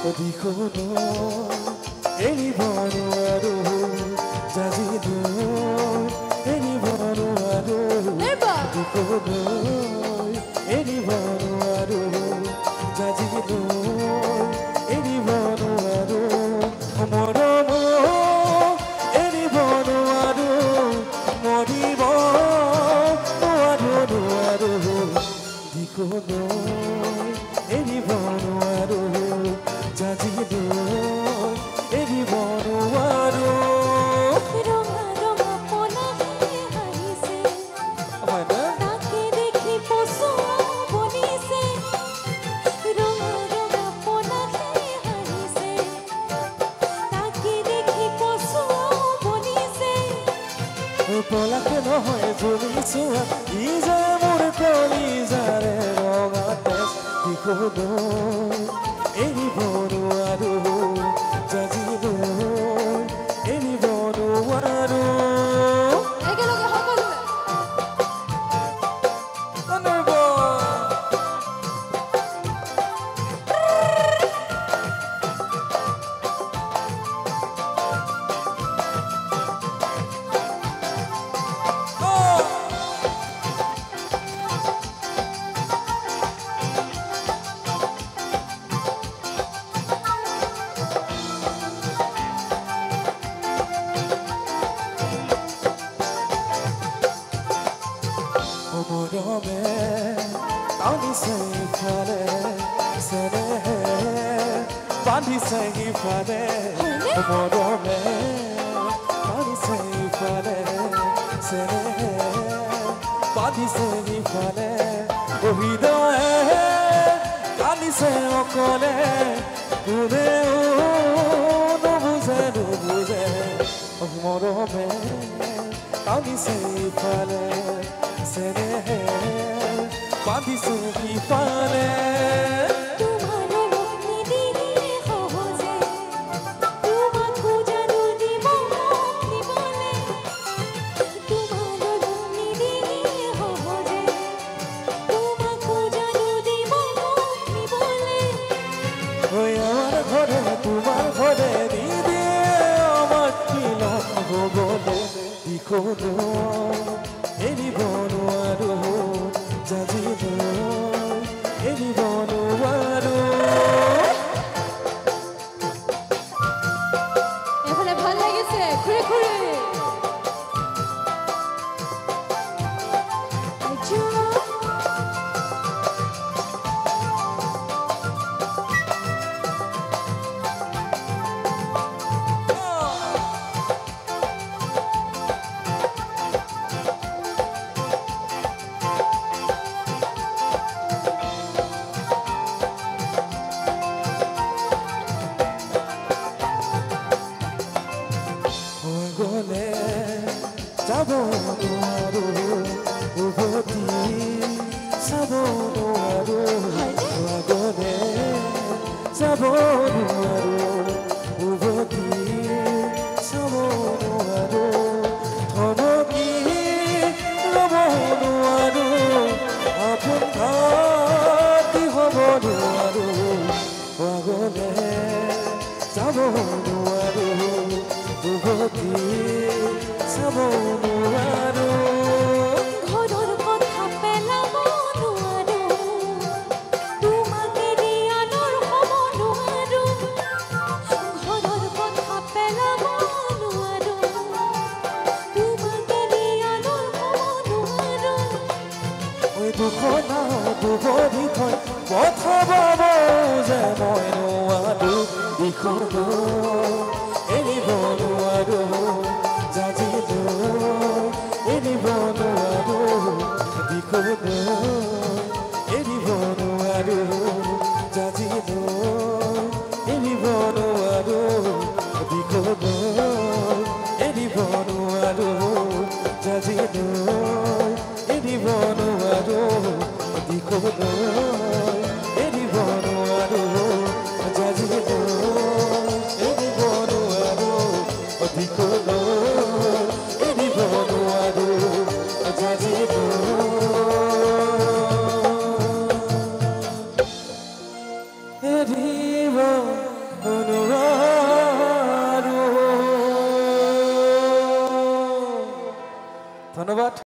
Odikono, anyone ado, Jazido, anyone ado, Odikono, anyone ado, Jazido, anyone ado, Moromo, anyone ado, Moribo, ado, Dikono, anyone ado. Jajido, anyone wado. Ronga ronga pona hai se. Take dekhi poso boni se. Ronga ronga pona hai se. Take dekhi poso boni se. Pola ke no hoye jumi suwa, iza mor koli zare ronga tes dikono. Anyone wado, Jajido, anyone wado. Ekaloge hakolu. Bandi sangi fane, moro me. Bandi sangi fane, sene. Bandi sangi fane, ohido hai. Bandi se okole, ude no buze. Moro me, bandi sangi fane, sene. Bandi sangi fane. তোমার ঘরে দিদি আমার kilo বলে দিখোনো any বনো আরো জাজিনো any বনো আরো এখানে ভালো লাগেছে ঘুরে ঘুরে Sabo noaro, uboti. Sabo noaro, agone. Sabo noaro, uboti. Sabo noaro, thonoki. Lobo noaro, apun khati hobo noaro, agone. Sabo noaro, uboti. Sabo noaro ঘরর কথা পেলাম নোয়ারো তোমাকে দিয়ানোর হব নোয়ারো ঘরর কথা পেলাম নোয়ারো তোমাকে দিয়ানোর হব নোয়ারো ওই দুঃখ না দুবরি থয় কথা বাবো যে মই নোয়ারো দিখোনো এনিব নোয়ারো Jajido, anyone ado, Dikono, anyone ado, Jajido, anyone ado, Dikono, anyone ado, Jajido, anyone ado, Dikono, anyone ado, Jajido, anyone ado, Dikono.